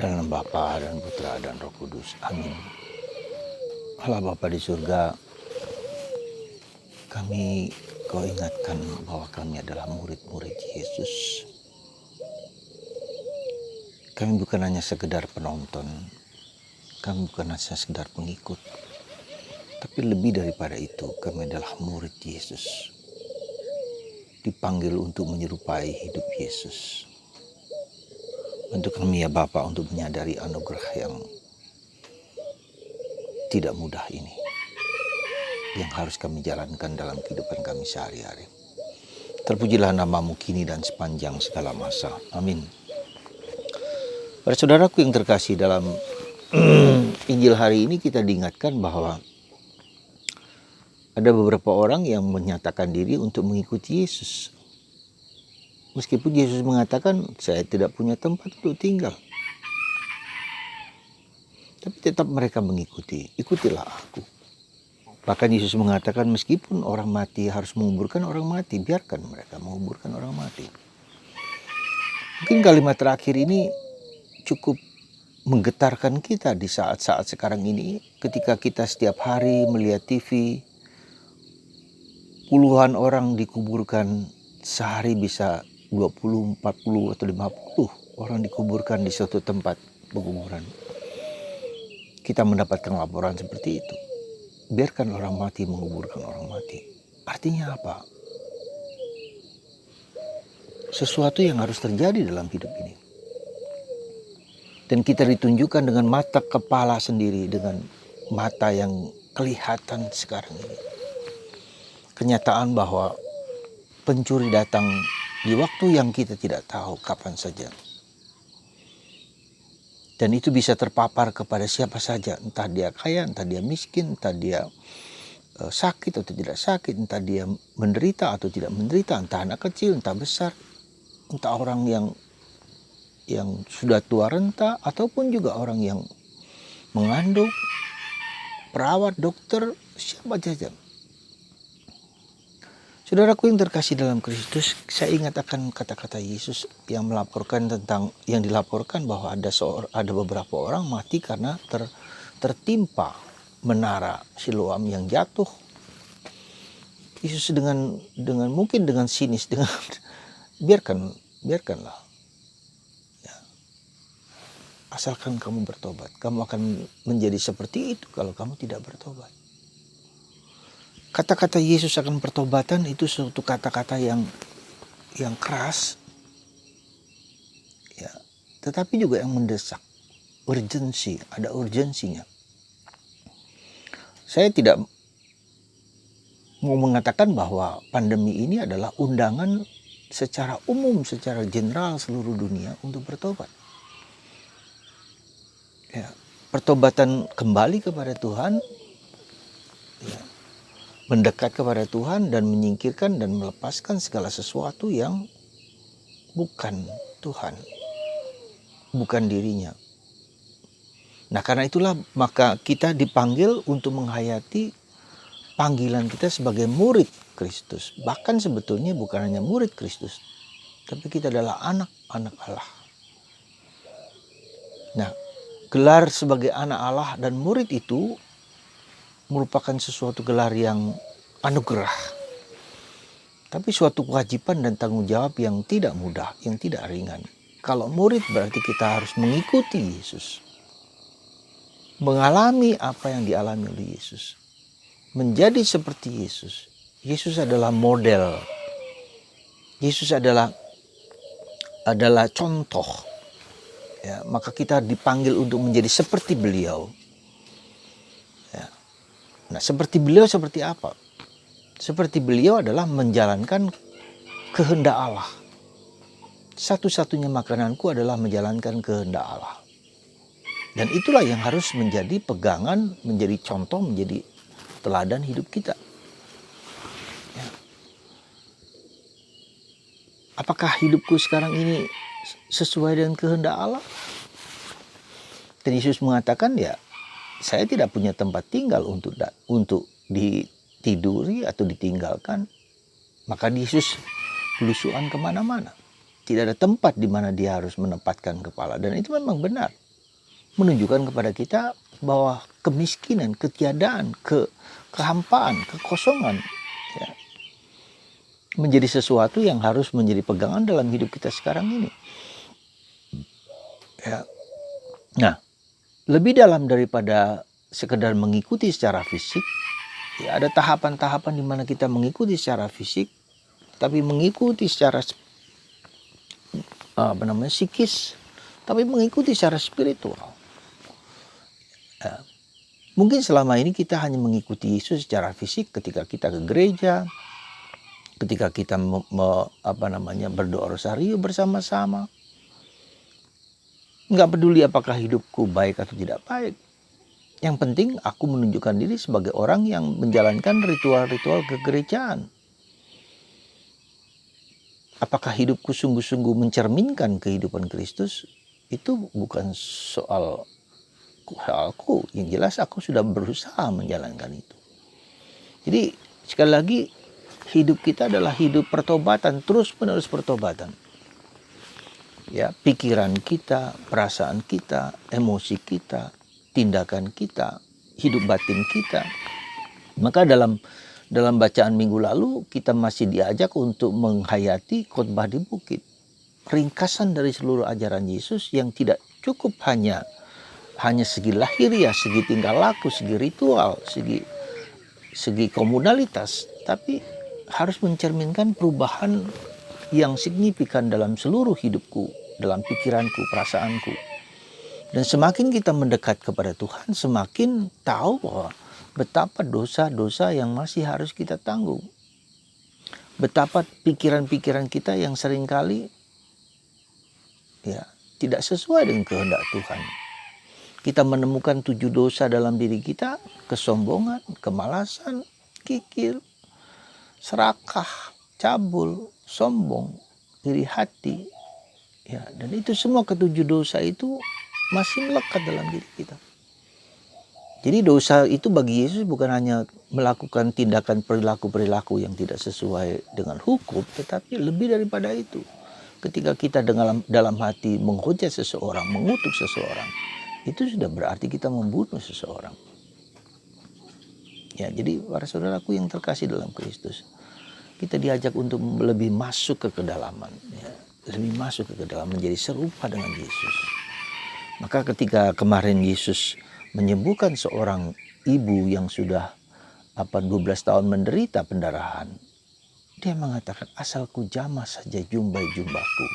Dalam nama Bapa dan Putra dan Roh Kudus. Amin. Allah Bapa di surga, Kau ingatkan bahwa kami adalah murid-murid Yesus. Kami bukan hanya sekedar penonton, kami bukan hanya sekedar pengikut, tapi lebih daripada itu, kami adalah murid Yesus. Dipanggil untuk menyerupai hidup Yesus. Untuk kami ya Bapa, untuk menyadari anugerah yang tidak mudah ini, yang harus kami jalankan dalam kehidupan kami sehari-hari. Terpujilah namamu kini dan sepanjang segala masa. Amin. Para saudaraku yang terkasih, dalam Injil hari ini kita diingatkan bahwa ada beberapa orang yang menyatakan diri untuk mengikuti Yesus. Meskipun Yesus mengatakan, saya tidak punya tempat untuk tinggal. Tapi tetap mereka mengikuti, ikutilah aku. Bahkan Yesus mengatakan meskipun orang mati harus menguburkan orang mati, biarkan mereka menguburkan orang mati. Mungkin kalimat terakhir ini cukup menggetarkan kita di saat-saat sekarang ini, ketika kita setiap hari melihat TV, puluhan orang dikuburkan, sehari bisa 20, 40 atau 50 orang dikuburkan di suatu tempat penguburan. Kita mendapatkan laporan seperti itu. Biarkan orang mati menguburkan orang mati. Artinya apa? Sesuatu yang harus terjadi dalam hidup ini. Dan kita ditunjukkan dengan mata kepala sendiri, dengan mata yang kelihatan sekarang ini. Kenyataan bahwa pencuri datang di waktu yang kita tidak tahu kapan saja. Dan itu bisa terpapar kepada siapa saja, entah dia kaya, entah dia miskin, entah dia sakit atau tidak sakit, entah dia menderita atau tidak menderita, entah anak kecil, entah besar, entah orang yang sudah tua renta, ataupun juga orang yang mengandung, perawat, dokter, siapa saja. Saudaraku yang terkasih dalam Kristus, saya ingat akan kata-kata Yesus yang dilaporkan bahwa ada beberapa orang mati karena tertimpa menara Siloam yang jatuh. Yesus mungkin dengan sinis, dengan biarkanlah. Ya. Asalkan kamu bertobat, kamu akan menjadi seperti itu kalau kamu tidak bertobat. Kata-kata Yesus akan pertobatan itu suatu kata-kata yang keras, ya, tetapi juga yang mendesak, ada urgensinya. Saya tidak mau mengatakan bahwa pandemi ini adalah undangan secara umum, secara general seluruh dunia untuk bertobat. Ya, pertobatan kembali kepada Tuhan, ya, mendekat kepada Tuhan dan menyingkirkan dan melepaskan segala sesuatu yang bukan Tuhan, bukan dirinya. Nah, karena itulah maka kita dipanggil untuk menghayati panggilan kita sebagai murid Kristus. Bahkan sebetulnya bukan hanya murid Kristus, tapi kita adalah anak-anak Allah. Nah, gelar sebagai anak Allah dan murid itu merupakan sesuatu gelar yang anugerah, tapi suatu kewajiban dan tanggung jawab yang tidak mudah, yang tidak ringan. Kalau murid berarti kita harus mengikuti Yesus, mengalami apa yang dialami oleh Yesus, menjadi seperti Yesus. Yesus adalah model, Yesus adalah contoh. Ya, maka kita dipanggil untuk menjadi seperti beliau. Nah, seperti beliau seperti apa? Seperti beliau adalah menjalankan kehendak Allah. Satu-satunya makananku adalah menjalankan kehendak Allah. Dan itulah yang harus menjadi pegangan, menjadi contoh, menjadi teladan hidup kita. Ya. Apakah hidupku sekarang ini sesuai dengan kehendak Allah? Dan Yesus mengatakan, ya, saya tidak punya tempat tinggal untuk ditiduri atau ditinggalkan. Maka Yesus belusuan kemana-mana. Tidak ada tempat di mana dia harus menempatkan kepala. Dan itu memang benar. menunjukkan kepada kita bahwa kemiskinan, ketiadaan, kehampaan, kekosongan ya, menjadi sesuatu yang harus menjadi pegangan dalam hidup kita sekarang ini. Ya. Nah, lebih dalam daripada sekedar mengikuti secara fisik, ya ada tahapan-tahapan di mana kita mengikuti secara fisik, tapi mengikuti secara psikis, tapi mengikuti secara spiritual. Ya. Mungkin selama ini kita hanya mengikuti Yesus secara fisik ketika kita ke gereja, ketika kita berdoa rosario bersama-sama. Nggak peduli apakah hidupku baik atau tidak baik. Yang penting aku menunjukkan diri sebagai orang yang menjalankan ritual-ritual kegerejaan. Apakah hidupku sungguh-sungguh mencerminkan kehidupan Kristus? Itu bukan soalku. Yang jelas aku sudah berusaha menjalankan itu. Jadi sekali lagi, hidup kita adalah hidup pertobatan, terus-menerus pertobatan. Ya, pikiran kita, perasaan kita, emosi kita, tindakan kita, hidup batin kita. Maka dalam bacaan minggu lalu kita masih diajak untuk menghayati khotbah di bukit. Ringkasan dari seluruh ajaran Yesus yang tidak cukup hanya segi lahiriah, segi tingkah laku, segi ritual, segi komunalitas, tapi harus mencerminkan perubahan yang signifikan dalam seluruh hidupku, dalam pikiranku, perasaanku. Dan semakin kita mendekat kepada Tuhan, semakin tahu bahwa betapa dosa-dosa yang masih harus kita tanggung. Betapa pikiran-pikiran kita yang seringkali tidak sesuai dengan kehendak Tuhan. Kita menemukan 7 dosa dalam diri kita: kesombongan, kemalasan, kikir, serakah, cabul, sombong, iri hati. Ya, dan itu semua ke-7 dosa itu masih melekat dalam diri kita. Jadi dosa itu bagi Yesus bukan hanya melakukan tindakan perilaku-perilaku yang tidak sesuai dengan hukum, tetapi lebih daripada itu. Ketika kita dalam hati menghujat seseorang, mengutuk seseorang, itu sudah berarti kita membunuh seseorang. Ya, jadi para saudaraku yang terkasih dalam Kristus, kita diajak untuk lebih masuk ke kedalaman, ya, lebih masuk ke kedalaman, menjadi serupa dengan Yesus. Maka ketika kemarin Yesus menyembuhkan seorang ibu yang sudah 12 tahun menderita pendarahan, dia mengatakan, asal ku jamah saja jumbai-jubahku,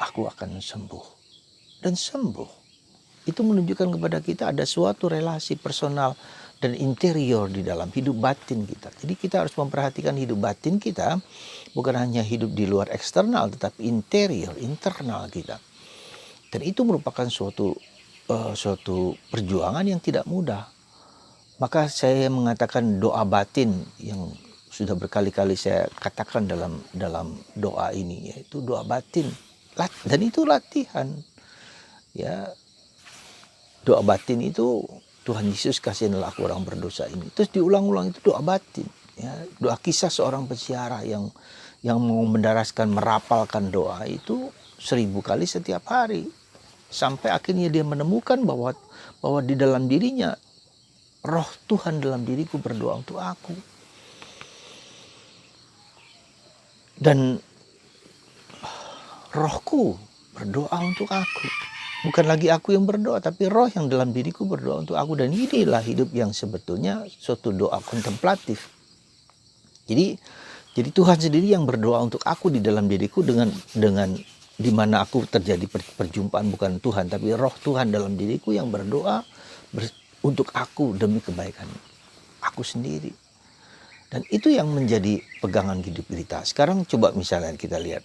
aku akan sembuh. Dan sembuh. Itu menunjukkan kepada kita ada suatu relasi personal dan interior di dalam hidup batin kita. Jadi kita harus memperhatikan hidup batin kita, bukan hanya hidup di luar eksternal, tetapi interior, internal kita. Dan itu merupakan suatu perjuangan yang tidak mudah. Maka saya mengatakan doa batin yang sudah berkali-kali saya katakan dalam doa ini, yaitu doa batin. Dan itu latihan. Ya, doa batin itu, Tuhan Yesus kasihilah aku orang berdosa ini. Terus diulang-ulang, itu doa batin. Ya, doa kisah seorang peziarah yang mau mendaraskan, merapalkan doa itu 1000 kali setiap hari. Sampai akhirnya dia menemukan bahwa di dalam dirinya, roh Tuhan dalam diriku berdoa untuk aku. Dan rohku berdoa untuk aku. Bukan lagi aku yang berdoa, tapi roh yang dalam diriku berdoa untuk aku. Dan inilah hidup yang sebetulnya suatu doa kontemplatif. Jadi Tuhan sendiri yang berdoa untuk aku di dalam diriku, dengan di mana aku terjadi perjumpaan bukan Tuhan, tapi roh Tuhan dalam diriku yang berdoa untuk aku demi kebaikan aku sendiri. Dan itu yang menjadi pegangan hidup kita. Sekarang coba misalnya kita lihat.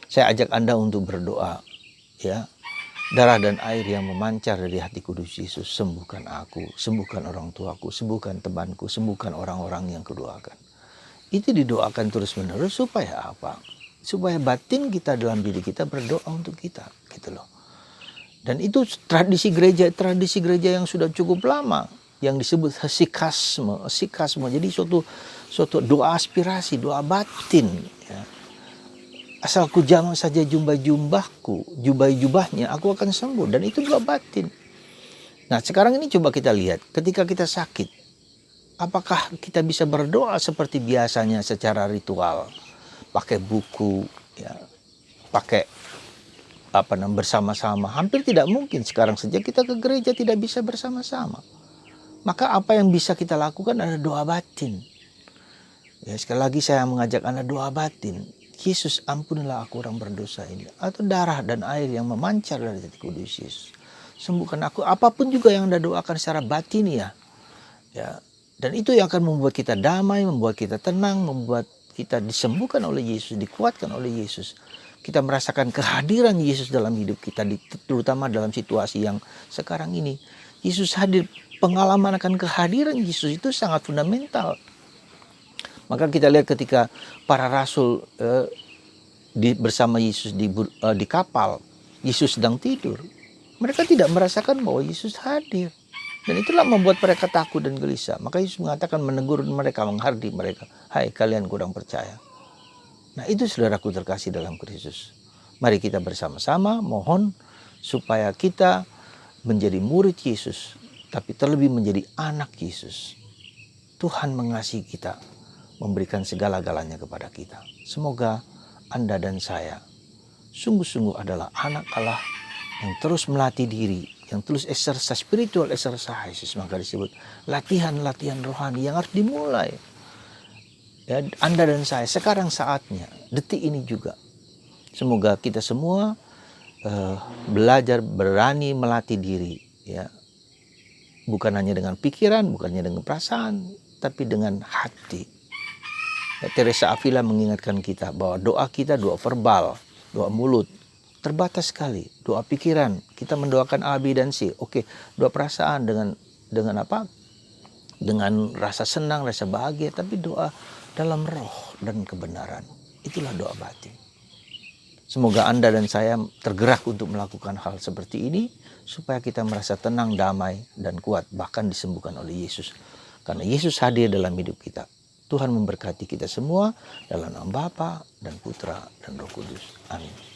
Saya ajak Anda untuk berdoa, ya. Darah dan air yang memancar dari hati kudus Yesus, sembuhkan aku, sembuhkan orang tuaku, sembuhkan temanku, sembuhkan orang-orang yang kudoakan. Itu didoakan terus-menerus supaya apa? Supaya batin kita dalam diri kita berdoa untuk kita, gitu loh. Dan itu tradisi gereja yang sudah cukup lama, yang disebut hesikasme. Jadi suatu doa aspirasi, doa batin, ya. Asal ku jamah saja jubah-jubahnya, aku akan sembuh. Dan itu doa batin. Nah, sekarang ini coba kita lihat, ketika kita sakit, apakah kita bisa berdoa seperti biasanya secara ritual, pakai buku, ya, pakai bersama-sama? Hampir tidak mungkin. Sekarang saja kita ke gereja tidak bisa bersama-sama. Maka apa yang bisa kita lakukan adalah doa batin. Ya, sekali lagi saya mengajak Anda doa batin. Yesus, ampunilah aku orang berdosa ini. Atau darah dan air yang memancar dari titik kudus Yesus, sembuhkan aku. Apapun juga yang Anda doakan secara batin ya. Dan itu yang akan membuat kita damai, membuat kita tenang, membuat kita disembuhkan oleh Yesus, dikuatkan oleh Yesus. Kita merasakan kehadiran Yesus dalam hidup kita, terutama dalam situasi yang sekarang ini. Yesus hadir, pengalaman akan kehadiran Yesus itu sangat fundamental. Maka kita lihat ketika para rasul bersama Yesus di kapal, Yesus sedang tidur. Mereka tidak merasakan bahwa Yesus hadir. Dan itulah membuat mereka takut dan gelisah. Maka Yesus mengatakan, menegur mereka, menghardik mereka. Hai kalian kurang percaya. Nah itu saudaraku terkasih dalam Kristus. Mari kita bersama-sama mohon supaya kita menjadi murid Yesus, tapi terlebih menjadi anak Yesus. Tuhan mengasihi kita, memberikan segala-galanya kepada kita. Semoga Anda dan saya sungguh-sungguh adalah anak Allah yang terus melatih diri, yang terus exercise, spiritual exercises, maka disebut latihan-latihan rohani yang harus dimulai. Ya, Anda dan saya sekarang saatnya, detik ini juga. Semoga kita semua belajar berani melatih diri, ya. Bukan hanya dengan pikiran, bukan hanya dengan perasaan, tapi dengan hati. Ya, Teresa Avila mengingatkan kita bahwa doa kita doa verbal, doa mulut terbatas sekali. Doa pikiran, kita mendoakan A, B, dan C. Oke, doa perasaan dengan apa? Dengan rasa senang, rasa bahagia, tapi doa dalam roh dan kebenaran. Itulah doa batin. Semoga Anda dan saya tergerak untuk melakukan hal seperti ini, supaya kita merasa tenang, damai, dan kuat, bahkan disembuhkan oleh Yesus. Karena Yesus hadir dalam hidup kita. Tuhan memberkati kita semua dalam nama Bapa dan Putra dan Roh Kudus. Amin.